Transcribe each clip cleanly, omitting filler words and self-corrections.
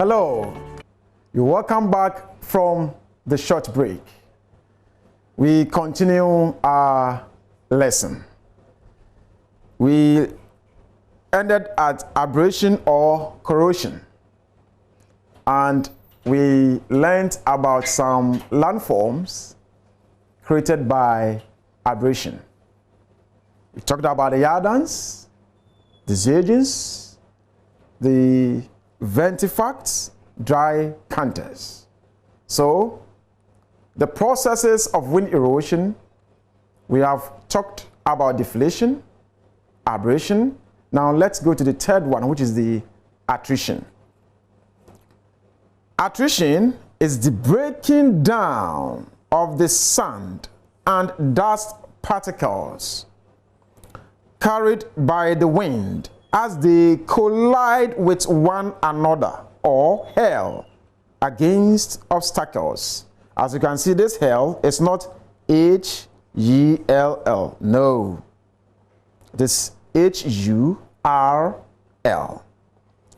Hello, you're welcome back from the short break. We continue our lesson. We ended at abrasion or corrosion, and we learned about some landforms created by abrasion. We talked about the yardangs, the Zeugens, the ventifacts, dry canters. So, the processes of wind erosion, we have talked about deflation, abrasion. Now let's go to the third one, which is the attrition. Attrition is the breaking down of the sand and dust particles carried by the wind as they collide with one another or hurl against obstacles. As you can see, this hurl is not H-E-L-L. No. This H-U-R-L.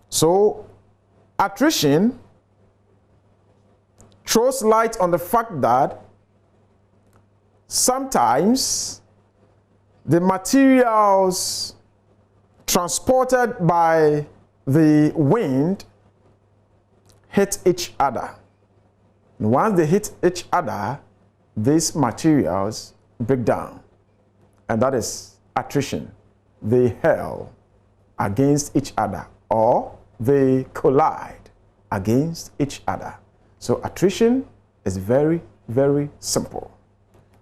So, attrition throws light on the fact that sometimes the materials transported by the wind hit each other. And once they hit each other, these materials break down. And that is attrition. They hurl against each other or they collide against each other. So attrition is very, very simple.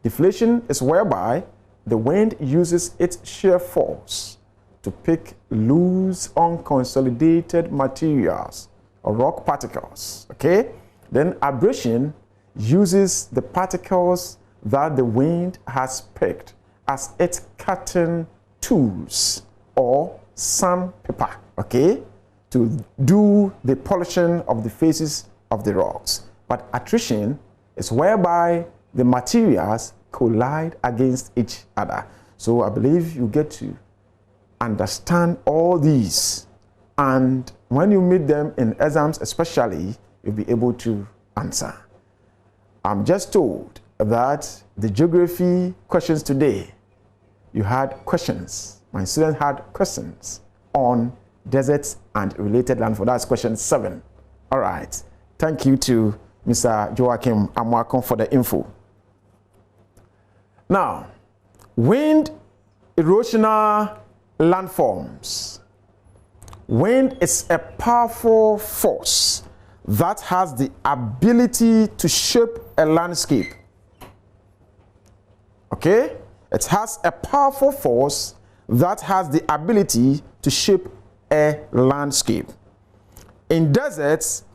Deflation is whereby the wind uses its shear force to pick loose, unconsolidated materials or rock particles, okay? Then abrasion uses the particles that the wind has picked as its cutting tools or sandpaper, okay, to do the polishing of the faces of the rocks. But attrition is whereby the materials collide against each other. So I believe you get to understand all these, and when you meet them in exams especially, you'll be able to answer. I'm just told that the geography questions today, you had questions. My students had questions on deserts and related landforms. That's question 7. All right. Thank you to Mr. Joachim Amwakon for the info. Now, wind erosional landforms. Wind is a powerful force that has the ability to shape a landscape. Okay? It has a powerful force that has the ability to shape a landscape. In deserts,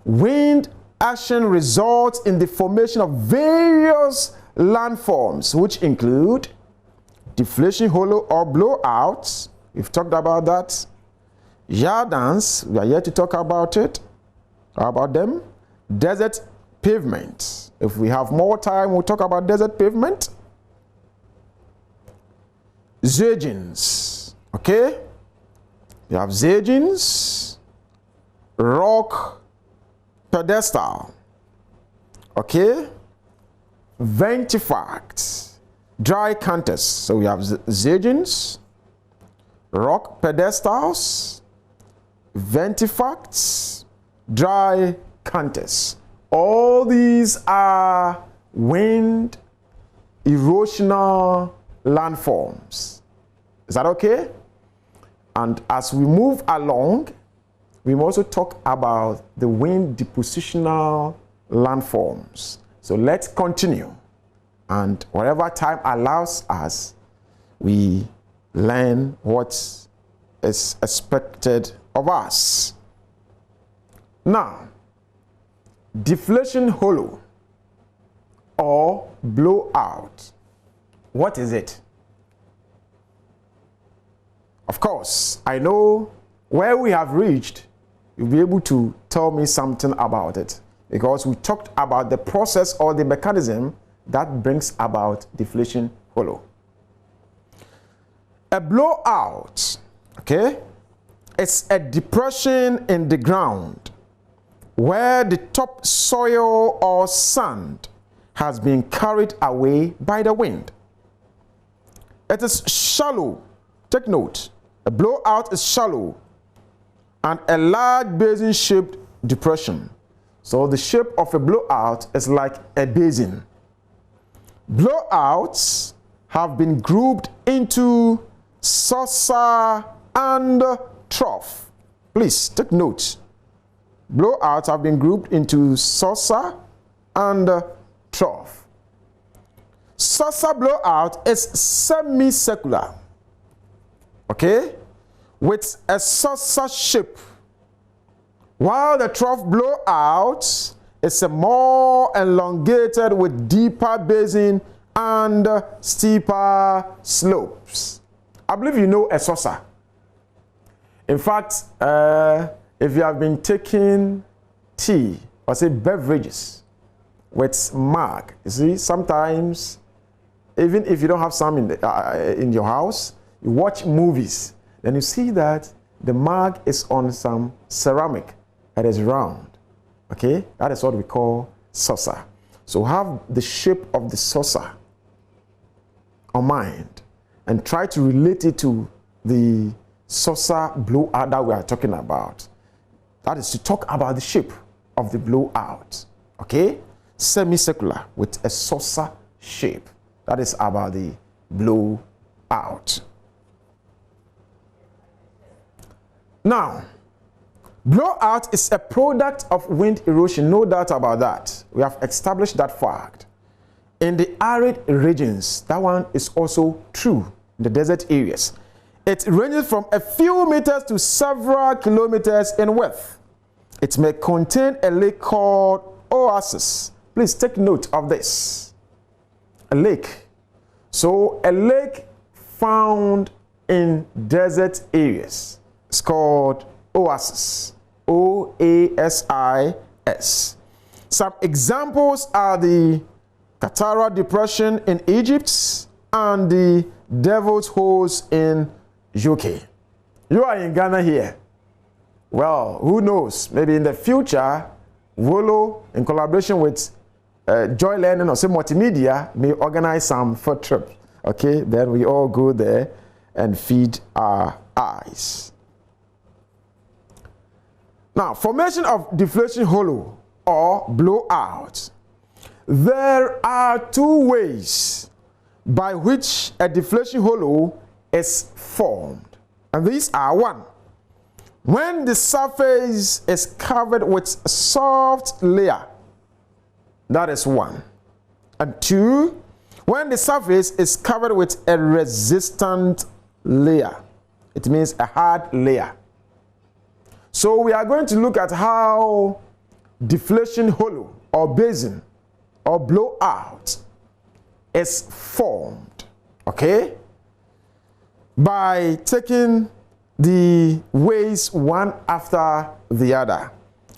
wind action results in the formation of various landforms, which include deflation, hollow, or blowouts. We've talked about that. Yardangs, we are yet to talk about them. Desert pavement. If we have more time, we'll talk about desert pavement. Zeugens, okay? You have Zeugens, rock pedestal, okay? Ventifacts, dry canters. So we have Zeugens, rock pedestals, ventifacts, dry canters. All these are wind erosional landforms. Is that okay? And as we move along, we will also talk about the wind depositional landforms. So let's continue. And whatever time allows us, we learn what is expected of us. Now, deflation hollow or blowout. What is it? Of course, I know where we have reached, you'll be able to tell me something about it, because we talked about the process or the mechanism that brings about deflation hollow. A blowout, okay, it's a depression in the ground where the topsoil or sand has been carried away by the wind. It is shallow. Take note. A blowout is shallow and a large basin-shaped depression. So the shape of a blowout is like a basin. Blowouts have been grouped into saucer and trough. Please take note. Blowouts have been grouped into saucer and trough. Saucer blowout is semicircular, okay, with a saucer shape, while the trough blowout is a more elongated with deeper basin and steeper slopes. I believe you know a saucer. In fact, if you have been taking tea or say beverages with mug, you see, sometimes even if you don't have some in your house, you watch movies, then you see that the mug is on some ceramic. It is round. Okay, that is what we call saucer. So have the shape of the saucer on mind and try to relate it to the saucer blowout that we are talking about. That is to talk about the shape of the blowout. Okay, semicircular with a saucer shape. That is about the blowout. Now, blowout is a product of wind erosion, no doubt about that. We have established that fact. In the arid regions, that one is also true in the desert areas. It ranges from a few meters to several kilometers in width. It may contain a lake called oasis. Please take note of this. A lake. So a lake found in desert areas is called oasis. O-A-S-I-S. Some examples are the Qattara Depression in Egypt and the Devil's Holes in UK. You are in Ghana here. Well, who knows? Maybe in the future, Volo, in collaboration with Joylearning or some multimedia, may organize some food trips. Okay, then we all go there and feed our eyes. Now, formation of deflation hollow or blowout. There are two ways by which a deflation hollow is formed. And these are: one, when the surface is covered with a soft layer. That is one. And two, when the surface is covered with a resistant layer. It means a hard layer. So we are going to look at how deflation hollow or basin or blowout is formed, okay, by taking the ways one after the other.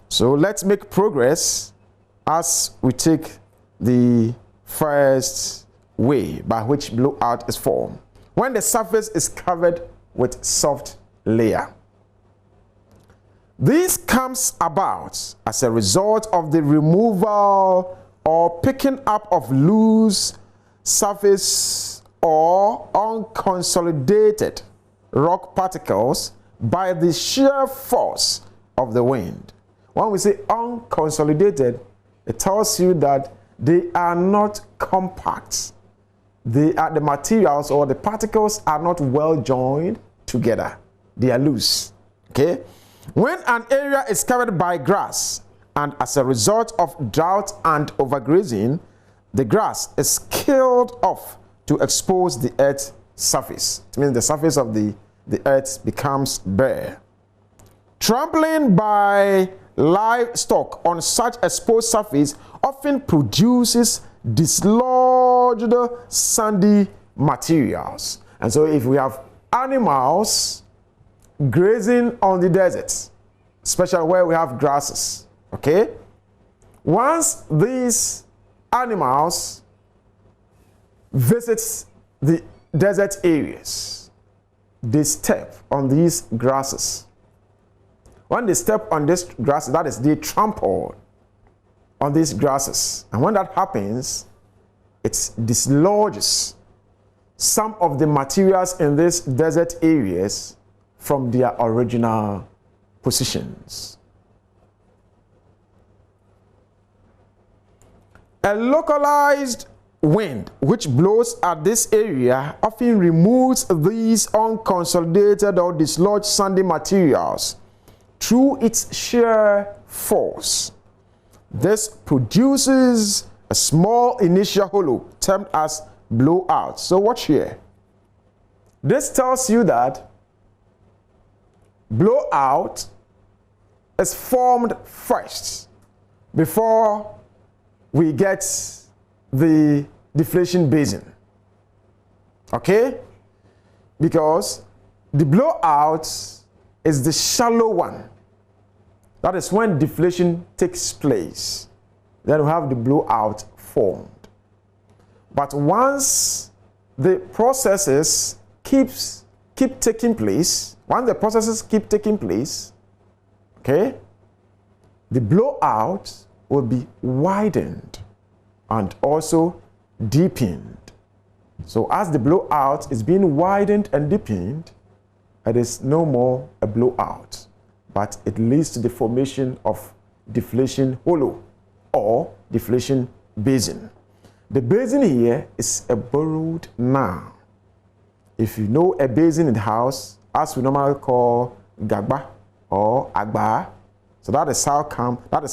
So let's make progress as we take the first way by which blowout is formed. When the surface is covered with soft layer. This comes about as a result of the removal or picking up of loose surface or unconsolidated rock particles by the shear force of the wind. When we say unconsolidated, it tells you that they are not compact. The materials or the particles are not well joined together. They are loose. Okay? When an area is covered by grass, and as a result of drought and overgrazing, the grass is killed off to expose the earth's surface. It means the surface of the earth becomes bare. Trampling by livestock on such exposed surface often produces dislodged sandy materials. And so if we have animals grazing on the deserts, especially where we have grasses, okay, once these animals visit the desert areas, they step on these grasses. When they step on this grass, that is, they trample on these grasses. And when that happens, it dislodges some of the materials in these desert areas from their original positions. A localized wind which blows at this area often removes these unconsolidated or dislodged sandy materials through its shear force. This produces a small initial hollow termed as blowout. So watch here. This tells you that blowout is formed first before we get the deflation basin. Okay? Because the blowout is the shallow one. That is when deflation takes place. Then we have the blowout formed. But once the processes keep taking place, okay, the blowout will be widened and also deepened. So as the blowout is being widened and deepened, it is no more a blowout, but it leads to the formation of deflation hollow or deflation basin. The basin here is a borrowed noun. If you know a basin in the house, as we normally call gagba or agba, so that is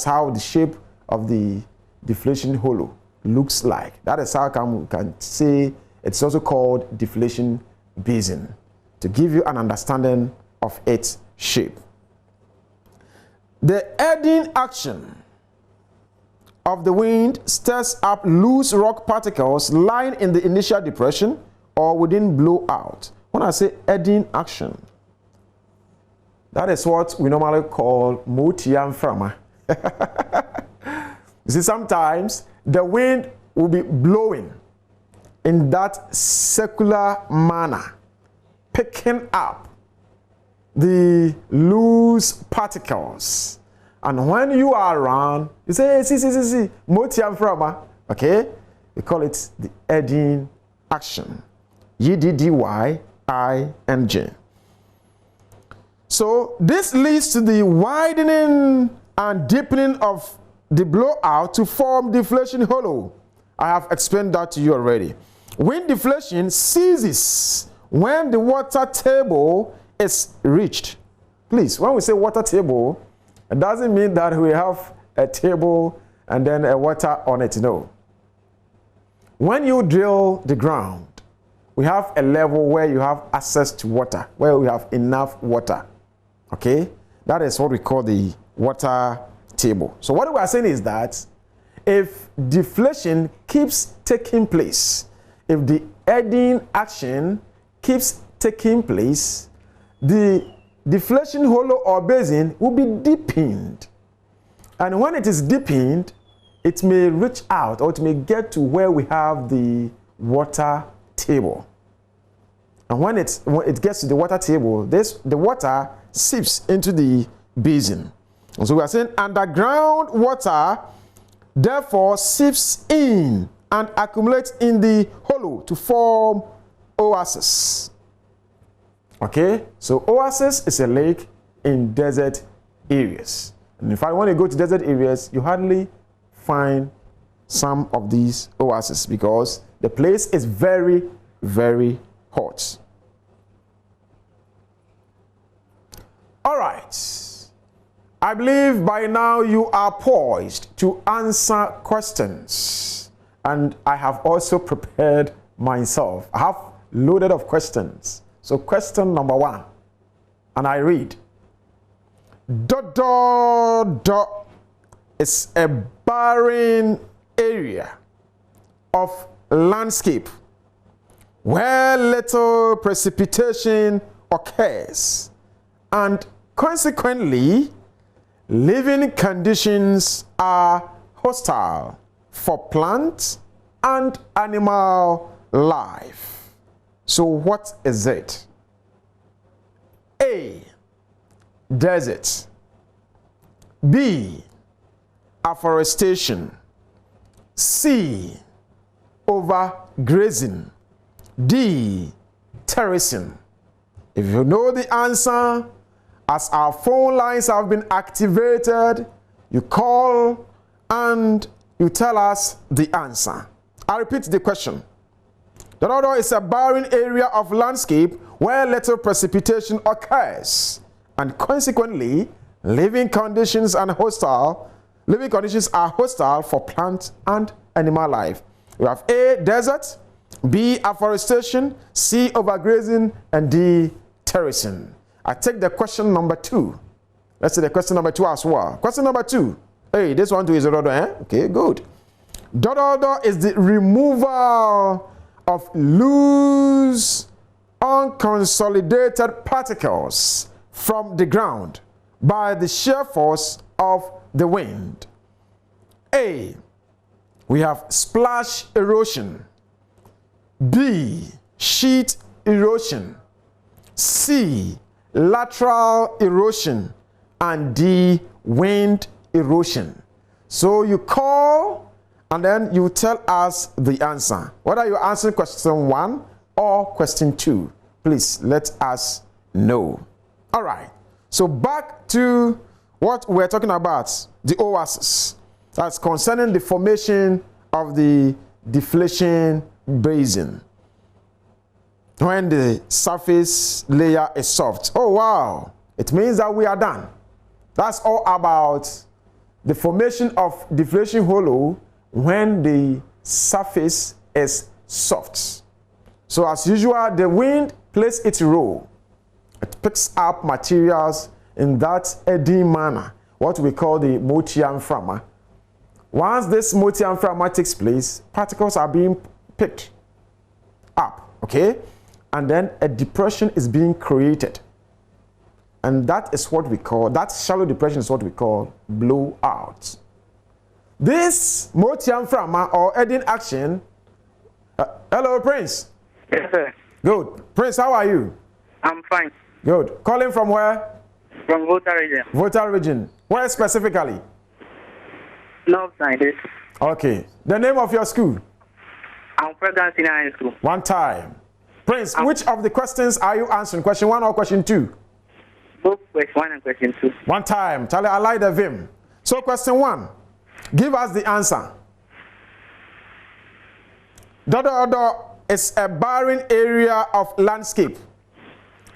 how the shape of the deflation hollow looks like. That is how we can say it's also called deflation basin, to give you an understanding of its shape. The eddying action of the wind stirs up loose rock particles lying in the initial depression or within blowout. When I say eddying action, that is what we normally call motiam frama. You see, sometimes the wind will be blowing in that circular manner, picking up the loose particles. And when you are around, you say, see, motiam frama. Okay? We call it the eddying action. EDDYING. So this leads to the widening and deepening of the blowout to form deflation hollow. I have explained that to you already. Wind deflation ceases when the water table is reached. Please, when we say water table, it doesn't mean that we have a table and then a water on it. No. When you drill the ground, we have a level where you have access to water, where we have enough water. Okay? That is what we call the water table. So what we are saying is that if deflation keeps taking place, if the eddying action keeps taking place, the deflation hollow or basin will be deepened. And when it is deepened, it may reach out, or it may get to where we have the water table. And when it gets to the water table, the water seeps into the basin. And so we are saying underground water therefore seeps in and accumulates in the hollow to form oasis. Okay, so oasis is a lake in desert areas. And in fact, when you go to desert areas, you hardly find some of these oases because the place is very, very hot. All right. I believe by now you are poised to answer questions. And I have also prepared myself. I have loaded of questions. So question number 1. And I read. Is a barren area of landscape where little precipitation occurs, and consequently living conditions are hostile for plant and animal life. So what is it? A. Desert. B. Afforestation. C. Overgrazing. D. Terracing. If you know the answer, as our phone lines have been activated, you call and you tell us the answer. I repeat the question. The Dodo is a barren area of landscape where little precipitation occurs, and consequently, living conditions are hostile for plant and animal life. We have A. Desert, B. Afforestation, C. Overgrazing, and D. Terracing. I take the question number 2. Let's see the question number 2 as well. Question number 2. Hey, this one too is a Dodo, eh? Okay, good. Dodo is the removal of loose, unconsolidated particles from the ground by the shear force of the wind. A. We have splash erosion. B. Sheet erosion. C. Lateral erosion. And D. Wind erosion. So you call and then you tell us the answer. Whether you answer question 1 or question 2, please let us know. All right. So back to what we're talking about, the oasis. That's concerning the formation of the deflation basin. When the surface layer is soft. Oh, wow. It means that we are done. That's all about the formation of deflation hollow when the surface is soft. So as usual, the wind plays its role. It picks up materials in that eddying manner, what we call the motion frama. Once this motion frama takes place, particles are being picked up, okay? And then a depression is being created. And that is what we call, that shallow depression is what we call blowout. This motion frama or eddying action, hello Prince. Yes, sir. Good. Prince, how are you? I'm fine. Good. Calling from where? From Volta region. Volta region. Where specifically? North side. Okay. The name of your school? I'm pregnant in high school. One time. Prince, which of the questions are you answering? Question 1 or question 2? Both question 1 and question 2. One time. Charlie, I like the vim. So question 1. Give us the answer. Dodo is a barren area of landscape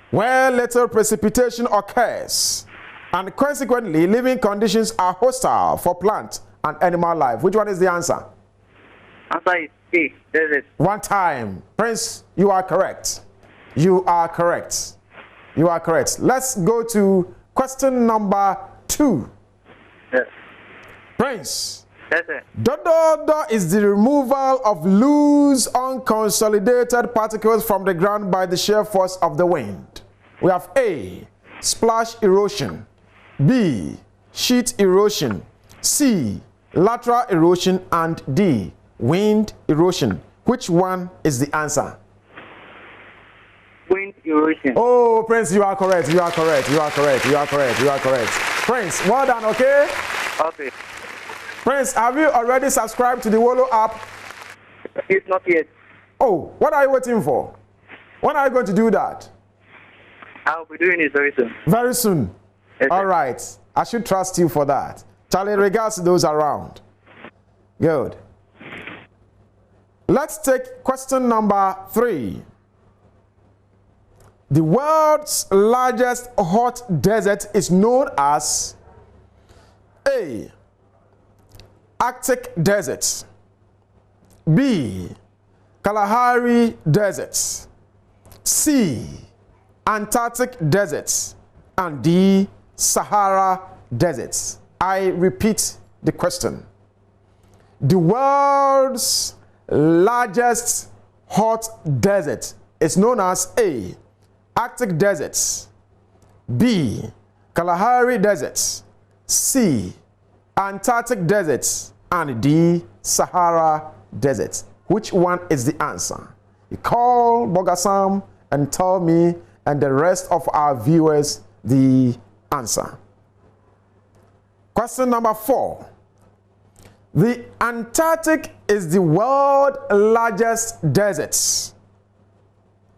where little precipitation occurs, and consequently living conditions are hostile for plant and animal life. Which one is the answer? Answer is C. Desert. One time. Prince, you are correct. You are correct. You are correct. Let's go to question number 2. Yes. Prince. Yes, sir. Dodo is the removal of loose, unconsolidated particles from the ground by the shear force of the wind. We have A. Splash erosion. B. Sheet erosion. C. Lateral erosion. And D. Wind erosion. Which one is the answer? Wind erosion. Oh, Prince, you are correct. You are correct. You are correct. You are correct. You are correct. Prince, well done, okay? Okay. Prince, have you already subscribed to the Wolo app? It's not yet. Oh, what are you waiting for? When are you going to do that? I'll be doing it very soon. Very soon. Yes, all right. I should trust you for that. Charlie, regards to those around. Good. Let's take question number 3. The world's largest hot desert is known as A. Arctic Desert. B. Kalahari Desert. C. Antarctic Desert. And D. Sahara Desert. I repeat the question. The world's largest hot desert is known as A. Arctic Desert. B. Kalahari Desert. C. Antarctic Desert. And D. Sahara Desert. Which one is the answer? You call Bogasam and tell me and the rest of our viewers the answer. Question number 4. The Antarctic is the world's largest desert.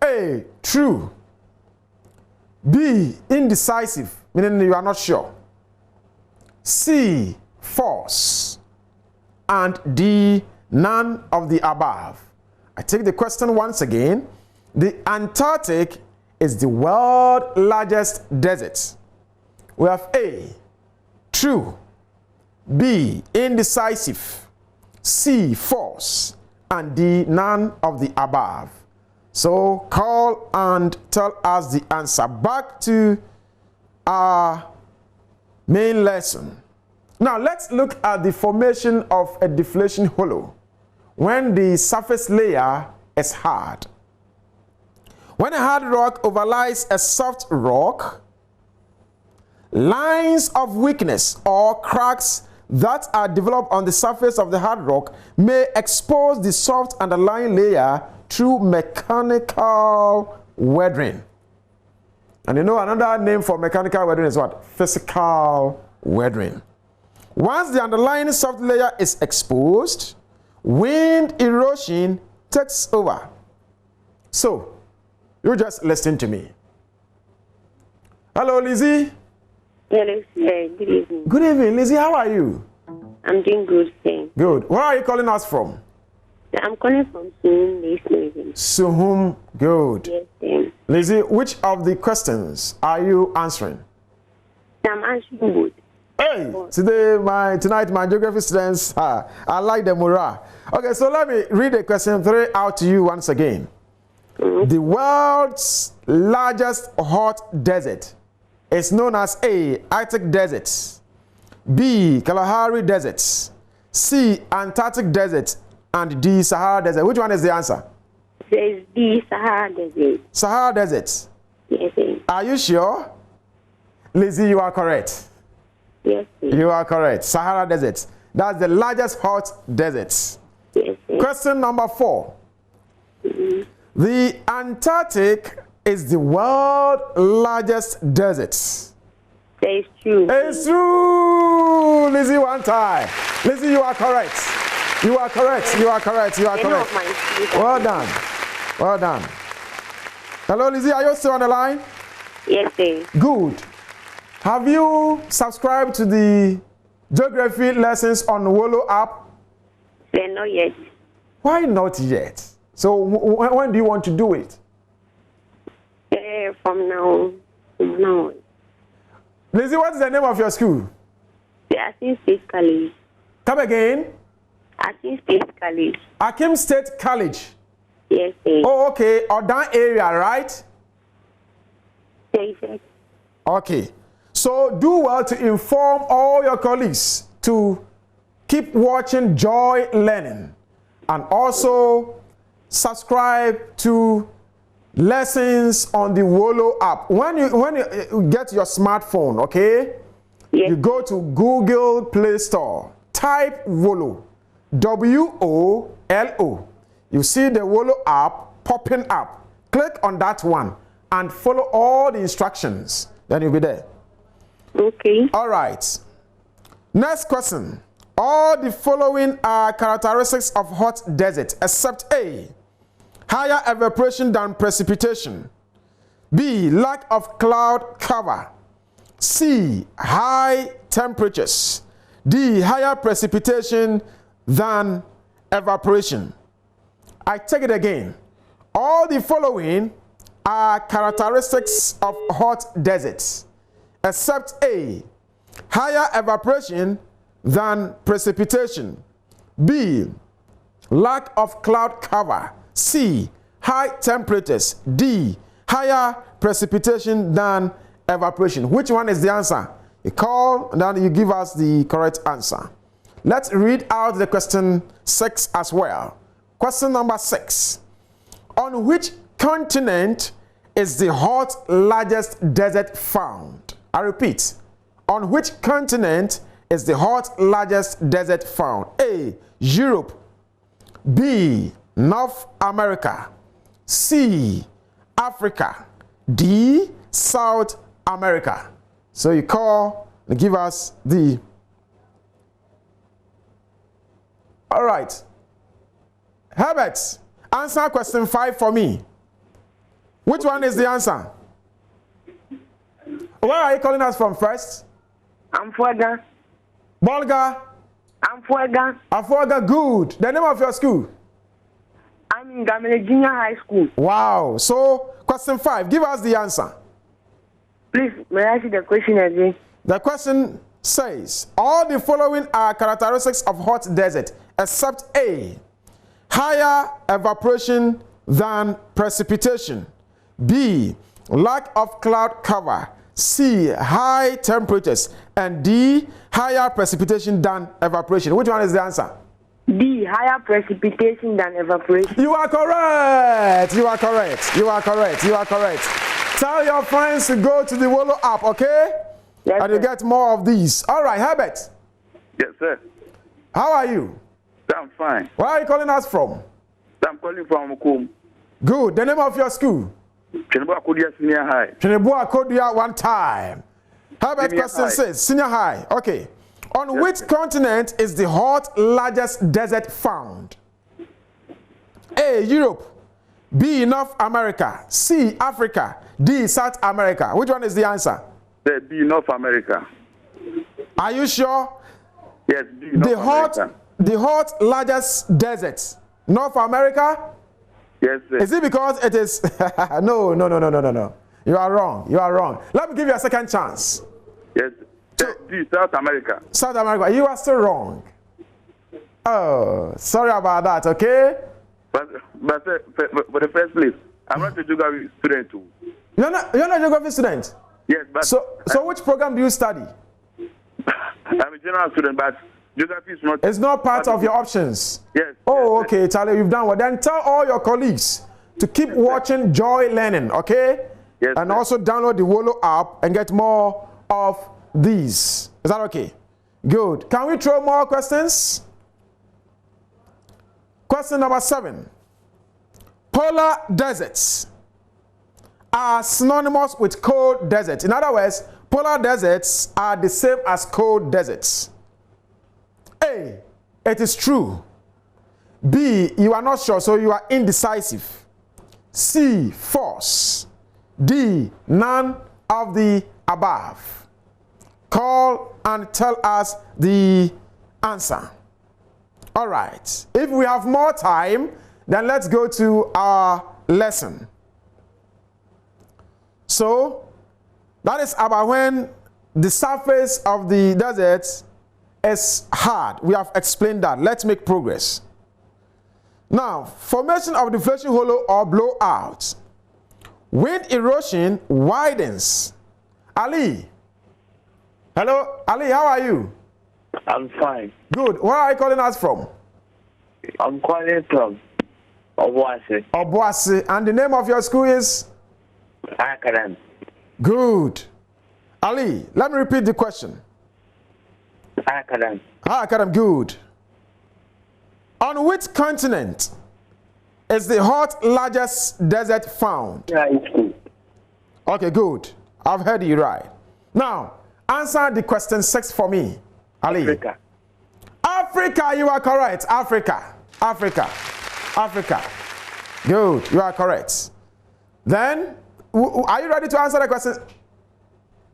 A. True. B. Indecisive, meaning you are not sure. C. False. And D. None of the above. I take the question once again. The Antarctic is the world's largest desert. We have A. True. B. Indecisive. C. False. And D. None of the above. So call and tell us the answer. Back to our main lesson. Now let's look at the formation of a deflation hollow when the surface layer is hard. When a hard rock overlies a soft rock, lines of weakness or cracks that are developed on the surface of the hard rock may expose the soft underlying layer through mechanical weathering. And you know another name for mechanical weathering is what? Physical weathering. Once the underlying soft layer is exposed, wind erosion takes over. So, you just listen to me. Hello, Lizzie. Hello, sir. Good evening. Good evening, Lizzie. How are you? I'm doing good, sir. Good. Where are you calling us from? I'm calling from Suhum. Suhum. Good. Yes, sir. Lizzie, which of the questions are you answering? I'm answering good. Hey, tonight my geography students, I like the morale. Okay, so let me read the question 3 out to you once again. The world's largest hot desert is known as A. Arctic Desert, B. Kalahari Desert, C. Antarctic Desert, and D. Sahara Desert. Which one is the answer? There's the Sahara Desert. Sahara Desert. Yes, sir. Are you sure? Lizzie, you are correct. Yes, sir. You are correct. Sahara Desert. That's the largest hot desert. Yes, sir. Question number 4. The Antarctic is the world's largest desert. That is true. It's true! Lizzie, one time. Lizzie, you are correct. You are correct. You are correct. You are correct. Well done. Well done. Hello, Lizzie. Are you still on the line? Yes, sir. Good. Have you subscribed to the geography lessons on Wolo app? Sir, not yet. Why not yet? So when do you want to do it? From now. From now. Lizzie, what is the name of your school? The Akin State College. Come again. Akin State College. Akim State College. Yes, sir. Oh, okay. Odan area, right? Yes, sir. Okay. So do well to inform all your colleagues to keep watching Joylearning and also subscribe to lessons on the Wolo app. When you get your smartphone, okay? Yes. You go to Google Play Store, type Wolo, W-O-L-O. You see the Wolo app popping up. Click on that one and follow all the instructions. Then you'll be there. Okay. All right. Next question. All the following are characteristics of hot desert except A. Higher evaporation than precipitation. B. Lack of cloud cover. C. High temperatures. D. Higher precipitation than evaporation. I take it again. All the following are characteristics of hot deserts except A. Higher evaporation than precipitation. B. Lack of cloud cover. C. High temperatures. D. Higher precipitation than evaporation. Which one is the answer? You call and then you give us the correct answer. Let's read out the question 6 as well. Question number 6. On which continent is the hot largest desert found? I repeat. On which continent is the hot largest desert found? A. Europe. B. North America. C. Africa. D. South America. So you call and give us the All right. Herbert, answer question 5 for me. Which one is the answer? Where are you calling us from first? Amfuega. Bolga? Amfuega. Afforestation, good. The name of your school? I'm in Gamele Junior High School. Wow. So, question 5, give us the answer. Please, may I ask you the question again? The question says, all the following are characteristics of hot desert, except A, higher evaporation than precipitation, B, lack of cloud cover, C, high temperatures, and D, higher precipitation than evaporation. Which one is the answer? D, higher precipitation than evaporation. You are correct. You are correct. You are correct. You are correct. Tell your friends to go to the Wolo app, okay? Yes, and you sir. get more of these. All right, Herbert. Yes, sir. How are you? I'm fine. Where are you calling us from? I'm calling from Mukum. Good. The name of your school? Cheneba Kodia Senior High. Chenebua Kodia one time. Herbert, Senior question high. says, senior high. Okay. On Yes, which sir. continent is the hot largest desert found? A, Europe. B, North America. C, Africa. D, South America. Which one is the answer? B, North America. Are you sure? Yes, B, North America. The hot largest desert, North America? Yes, sir. Is it because it is? No. You are wrong. You are wrong. Let me give you a second chance. Yes. D, South America. South America. You are still wrong. Oh, sorry about that. Okay. But for the first place, I'm not a geography student too. You're not a geography student. Yes, but So which program do you study? I'm a general student, but geography is not. It's not part of your options. Yes. Oh, yes, okay, Charlie, you've done well. Then tell all your colleagues to keep watching Joylearning, okay? Yes, and sir. also download the Wolo app and get more of these. Is that okay? Good. Can we throw more questions? Question number 7. Polar deserts are synonymous with cold deserts. In other words, polar deserts are the same as cold deserts. A, it is true. B, you are not sure, so you are indecisive. C, false. D, none of the above. Call and tell us the answer. All right. If we have more time, then let's go to our lesson. So, that is about when the surface of the desert is hard. We have explained that. Let's make progress. Now, formation of deflation hollow or blowout. Wind erosion widens. Ali. Hello, Ali, how are you? I'm fine. Good. Where are you calling us from? I'm calling from Wadi. Wadi. And the name of your school is? Academy. Good. Ali, let me repeat the question. Academy. Academy, good. On which continent is the hot largest desert found? High school. Okay, good. I've heard you right. Now, answer the question 6 for me, Ali. Africa. Africa, you are correct. Africa. Good, you are correct. Then, are you ready to answer the question?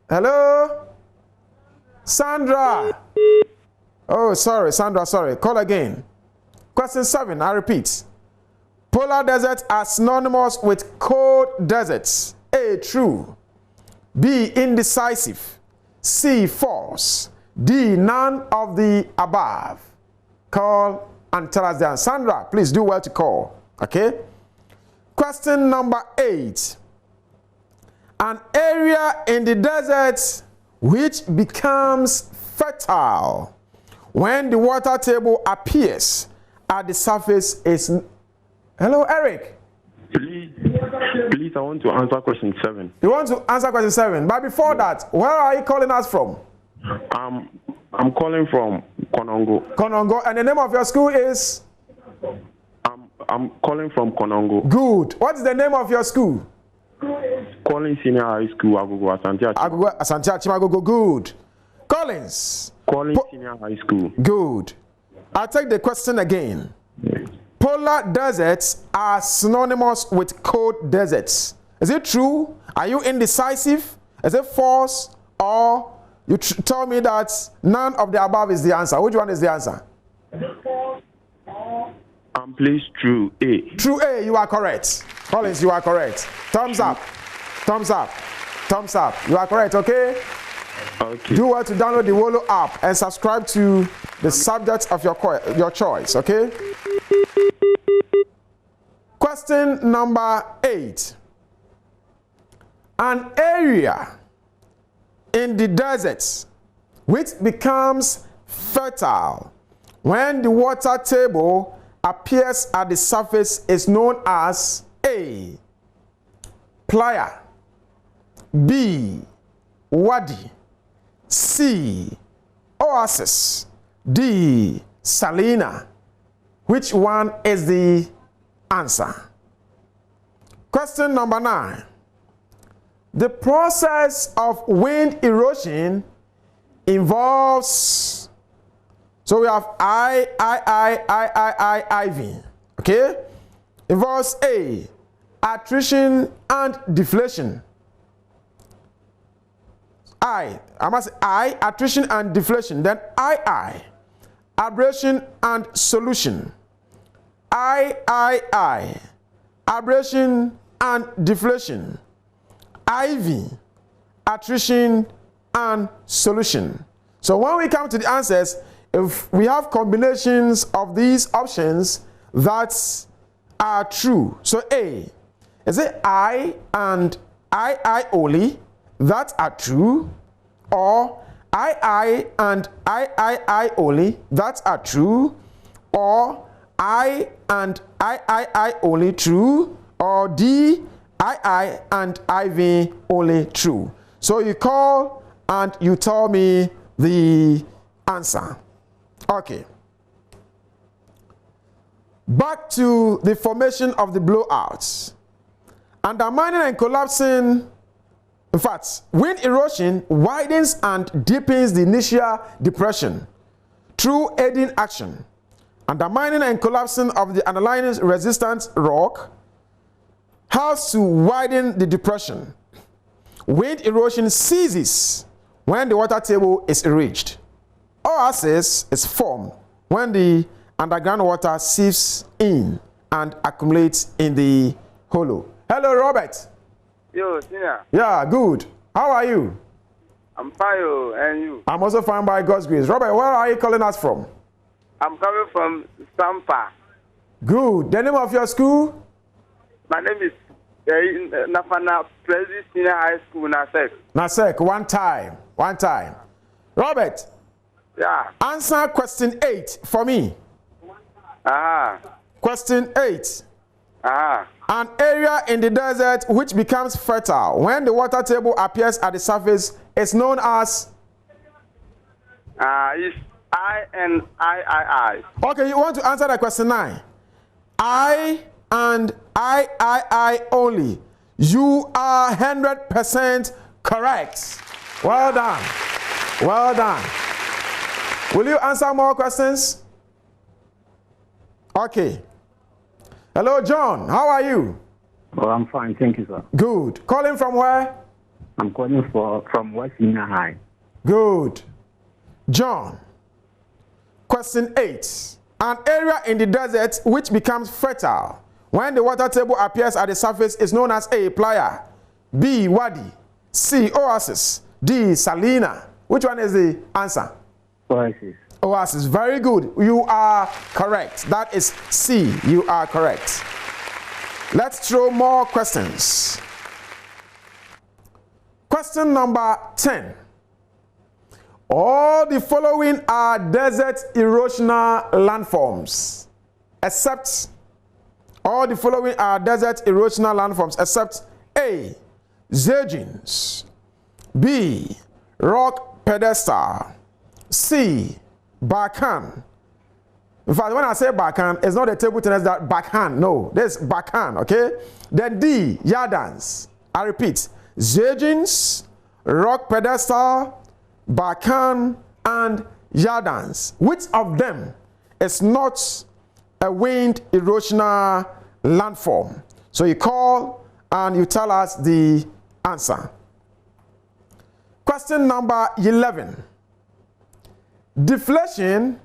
Hello? Sandra. Oh, sorry, Sandra, sorry. Call again. Question 7, I repeat. Polar deserts are synonymous with cold deserts. A, true. B, indecisive. C, false. D, none of the above. Call and tell us the answer. Sandra, please do well to call. Okay? Question number 8. An area in the desert which becomes fertile when the water table appears at the surface is... Hello, Eric. Please, I want to answer question 7. You want to answer question 7, but before that, where are you calling us from? I'm calling from Konongo. Konongo, and the name of your school is? I'm calling from Konongo. Good. What is the name of your school? Calling Senior High School, Agogo Asante. Asante Achimagogo. Good. Collins. Calling Senior High School. Good. I'll take the question again. Polar deserts are synonymous with cold deserts. Is it true? Are you indecisive? Is it false? Or you tell me that none of the above is the answer? Which one is the answer? Please, true A. True A, you are correct. Collins, you are correct. Thumbs up. Thumbs up. Thumbs up. You are correct, okay? Okay. Do well to download the Wolo app and subscribe to the subject of your choice, okay? Question number 8. An area in the desert which becomes fertile when the water table appears at the surface is known as A. Playa, B. Wadi, C. Oasis, D. Salina. Which one is the answer? Question number 9. The process of wind erosion involves, so we have IV, okay? Involves A, attrition and deflation. I must say I, attrition and deflation. Then II, abrasion and solution. I, abrasion and deflation. IV, attrition and solution. So when we come to the answers, if we have combinations of these options that are true. So A, is it I and II only that are true? Or II and III only that are true? Or I and III only true? Or D, II and IV only true? So you call and you tell me the answer. Okay. Back to the formation of the blowouts. Undermining and collapsing, in fact, wind erosion widens and deepens the initial depression through aiding action. Undermining and collapsing of the underlying resistant rock helps to widen the depression. Wind erosion ceases when the water table is reached. Oasis is formed when the underground water seeps in and accumulates in the hollow. Hello, Robert. Yo, Senior. Yeah, good. How are you? I'm fine, and you? I'm also fine by God's grace. Robert, where are you calling us from? I'm coming from Sampa. Good. The name of your school? My name is Nafana President Senior High School, Nasek. Nasek, one time. Robert. Yeah. Answer question 8 for me. Question 8. An area in the desert which becomes fertile when the water table appears at the surface is known as? It's I and I. Okay, you want to answer that question 9. I and I only. You are 100% correct. Well done. Well done. Will you answer more questions? Okay. Hello, John. How are you? Oh, I'm fine. Thank you, sir. Good. Calling from where? I'm calling from West Senior High. Good. John. Question 8. An area in the desert which becomes fertile when the water table appears at the surface is known as A. Playa, B. Wadi, C. Oasis, D. Salina. Which one is the answer? Oasis. Oasis. Very good. You are correct. That is C. You are correct. Let's throw more questions. Question number 10. All the following are desert erosional landforms, except all the following are desert erosional landforms except A. Zeugens, B. Rock pedestal, C. Barren. In fact, when I say barren, it's not a table tennis that backhand. No, there's barren, okay? Then D. Yardangs. I repeat, Zeugens, rock pedestal, barren, and yardangs. Which of them is not a wind erosional landform. So you call and you tell us the answer. Question number 11. Deflation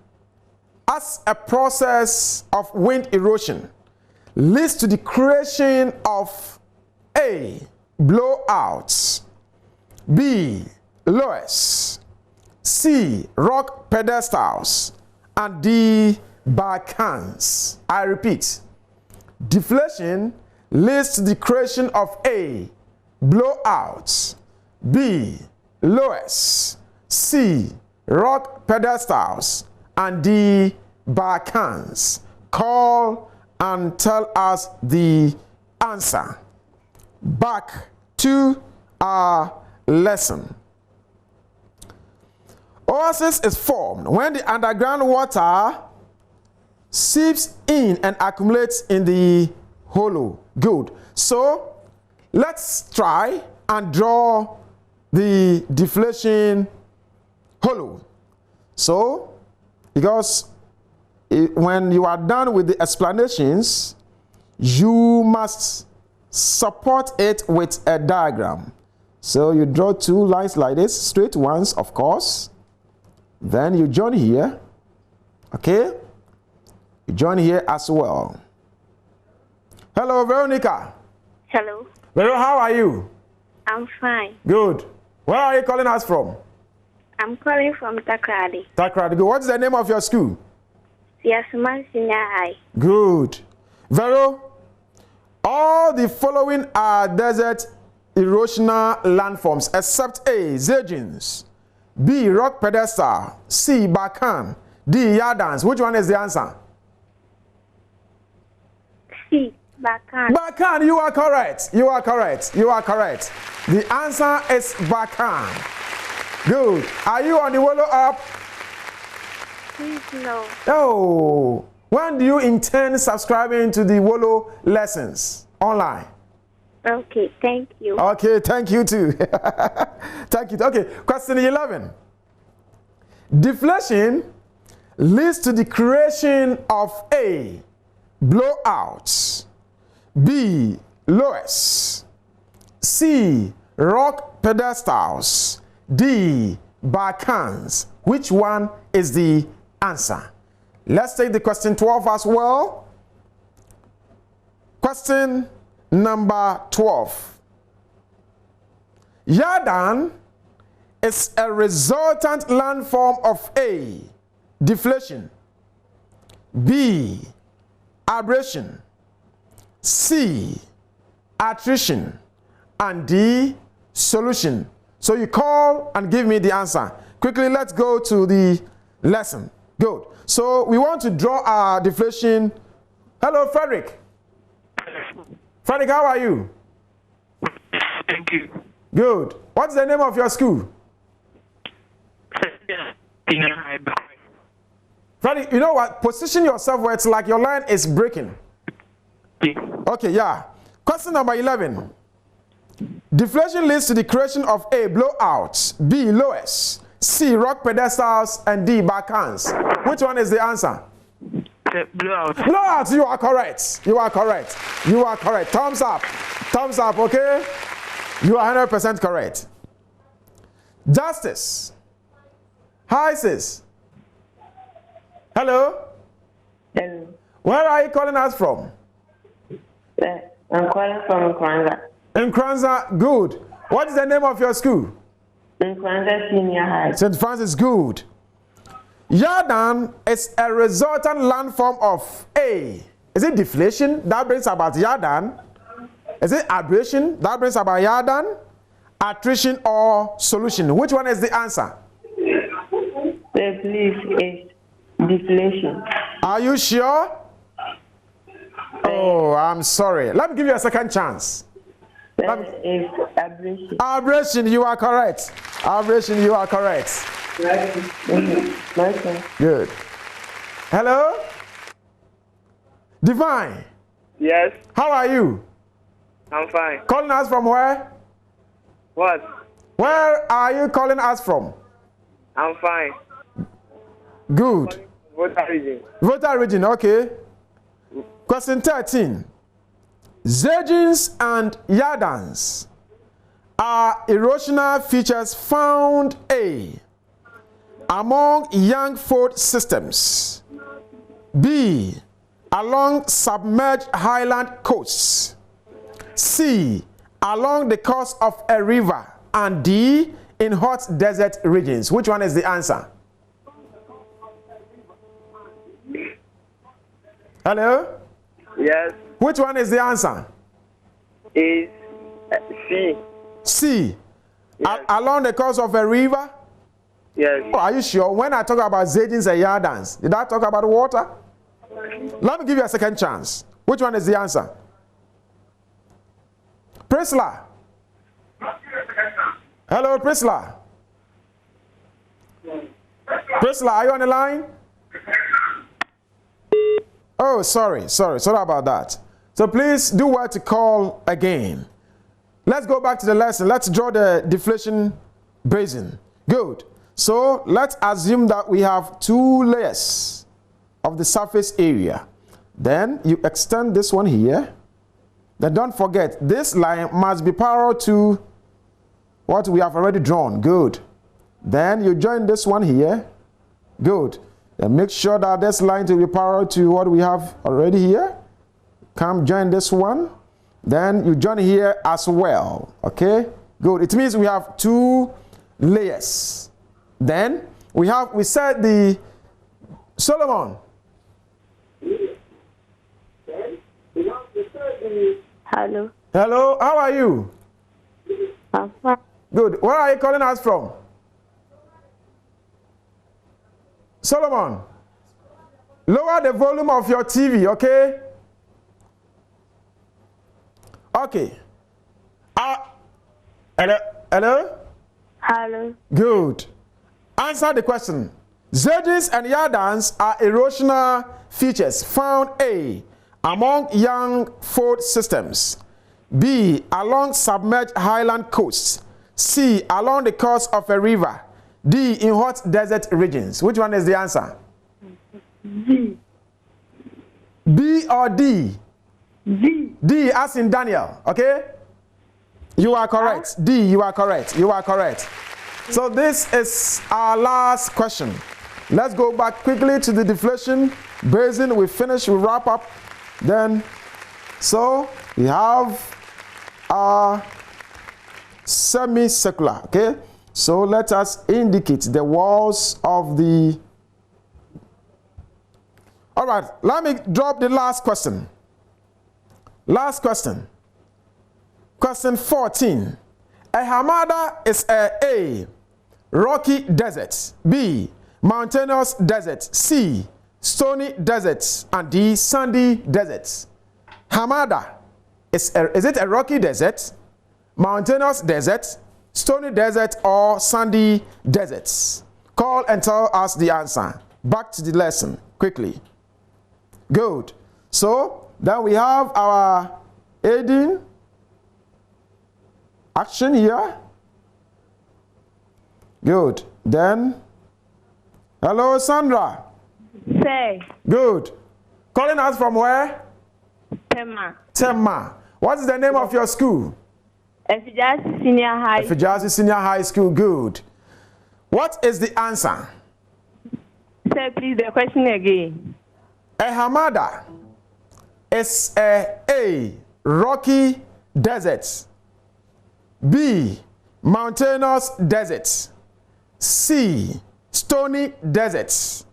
as a process of wind erosion leads to the creation of A. blowouts, B. loess, C. rock pedestals, and D. barcans. I repeat, deflation leads to the creation of A. blowouts, B. loess, C. rock pedestals, and D. barcans. Call and tell us the answer. Back to our lesson. Oasis is formed when the underground water seeps in and accumulates in the hollow. Good. So let's try and draw the deflation hollow. So, because when you are done with the explanations, you must support it with a diagram. So you draw two lines like this, straight ones, of course. Then you join here. Okay? You join here as well. Hello, Veronica. Hello. Vero, how are you? I'm fine. Good. Where are you calling us from? I'm calling from Takrady. Takrady. Good. What's the name of your school? Yasuman Senior High. Good. Vero, all the following are desert erosional landforms except A. Zeugens, B. rock pedestal, C. barren, D. yardangs. Which one is the answer? C. Barren. Barren, you are correct. You are correct. You are correct. The answer is barren. Good. Are you on the Wallow app? Please no. Oh. When do you intend subscribing to the Wallow lessons online? Okay, thank you. Okay, thank you too. Thank you. Okay, question 11. Deflation leads to the creation of A. blowouts, B. loess, C. rock pedestals, D. barcans. Which one is the answer? Let's take the question 12 as well. Question number 12. Yardang is a resultant landform of A. deflation, B. abrasion, C. attrition, and D. solution. So you call and give me the answer. Quickly, let's go to the lesson. Good. So we want to draw our deflation. Hello, Frederick. Frederick, how are you? Thank you. Good. What's the name of your school? Frederick, you know what? Position yourself where it's like your line is breaking. Okay, yeah. Question number 11. Deflation leads to the creation of A. blowouts, B. loess, C. rock pedestals, and D. barcans. Which one is the answer? Blowout. Blowouts, you are correct. You are correct. You are correct. Thumbs up. Thumbs up, okay? You are 100% correct. Justice. Hi, sis. Hello? Hello. Where are you calling us from? I'm calling from Nkranza. Nkranza, good. What is the name of your school? Nkranza Senior High. St. Francis, good. Yardang is a resultant landform of A. Is it deflation that brings about Yardang? Is it abrasion that brings about Yardang? Attrition or solution? Which one is the answer? Please, it's deflation. Are you sure? Oh, I'm sorry. Let me give you a second chance. It's abrasion. Abrasion, you are correct. Abrasion, you are correct. Okay. Good. Hello? Divine, Yes, how are you? I'm fine. Calling us from where? What? Where are you calling us from? I'm fine. Good. Volta region. Volta region, okay. Question 13. Zeugens and yardangs are erosional features found A. among young fold systems, B. along submerged highland coasts, C. along the coast of a river, and D. in hot desert regions. Which one is the answer? Hello? Yes. Which one is the answer? Is C. C. Yes. Along the coast of a river? Yes. Oh, are you sure? When I talk about Zeugens and yardangs, did I talk about water? Let me give you a second chance. Which one is the answer? Priscilla. Hello, Priscilla. Priscilla, are you on the line? Oh, sorry about that. So please do well to call again. Let's go back to the lesson. Let's draw the deflation basin. Good. So let's assume that we have two layers of the surface area. Then you extend this one here. Then don't forget, this line must be parallel to what we have already drawn. Good. Then you join this one here. Good. Then make sure that this line will be parallel to what we have already here. Come join this one. Then you join here as well. Okay? Good. It means we have two layers. Then we said the Solomon. Hello. Hello, how are you? I'm fine. Good. Where are you calling us from? Solomon, lower the volume of your TV, okay? Okay. Hello? Hello? Hello. Good. Answer the question. Zeugens and yardangs are erosional features found A. among young fold systems, B. along submerged highland coasts, C. along the coast of a river, D. in hot desert regions. Which one is the answer? D. B or D? D. D as in Daniel, okay? You are correct. D, you are correct. You are correct. So this is our last question. Let's go back quickly to the deflation basin. We finish, we wrap up. Then, so we have our semicircular, okay? So let us indicate the walls of the... All right, let me drop the last question. Last question. Question 14. A hamada is A. rocky desert, B. mountainous desert, C. stony deserts, and D. sandy deserts. Hamada, is it a rocky desert, mountainous desert, stony desert, or sandy deserts? Call and tell us the answer. Back to the lesson quickly. Good. So then we have our aiding action here. Good. Then, hello Sandra. Say. Good. Calling us from where? Tema. Tema. What is the name of your school? Afforestation Senior High. Afforestation Senior High School. Good. What is the answer? Say please the question again. A hamada is A. rocky desert, B. mountainous desert, C. stony desert,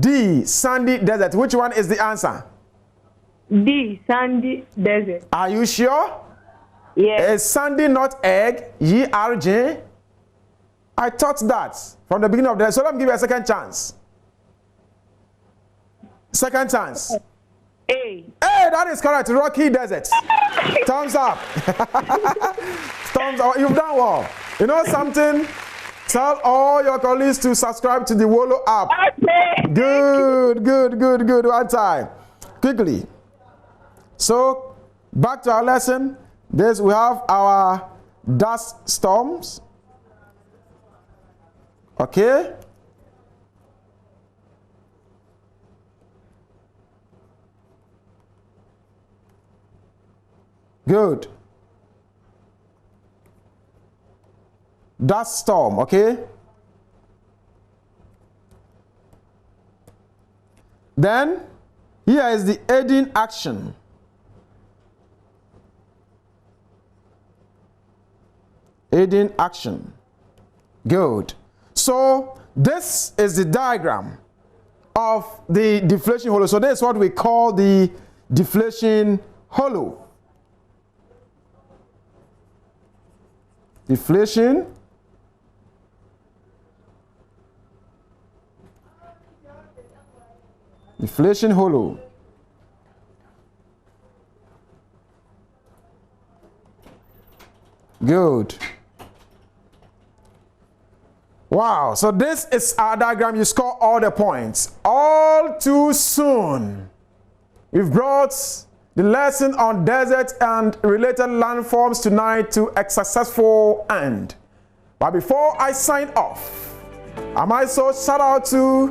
D. sandy desert. Which one is the answer? D. Sandy desert. Are you sure? Yes. Is sandy not egg? E-R-J? I thought that from the beginning of the... So let me give you a second chance. Second chance. A. Hey, that is correct. Rocky desert. Thumbs up. Thumbs up. You've done well. You know something? Tell all your colleagues to subscribe to the Wolo app. Okay. Good. One time. Quickly. So, back to our lesson. This we have our dust storms. Okay. Good. Dust storm, okay? Then, here is the aiding action. Aiding action. Good. So, this is the diagram of the deflation hollow. So, this is what we call the deflation hollow. Deflation hollow. Good. Wow, so this is our diagram. You score all the points. All too soon, we've brought the lesson on desert and related landforms tonight to a successful end. But before I sign off, I might so shout out to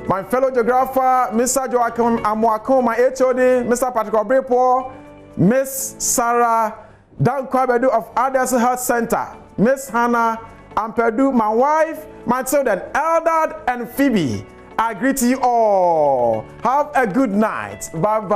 my fellow geographer, Mr. Joachim Amwako, my HOD, Mr. Patrick Obrepo, Miss Sarah Dankwabedu of Others Health Center, Miss Hannah Ampedu, my wife, my children, Eldad and Phoebe. I greet you all. Have a good night. Bye-bye.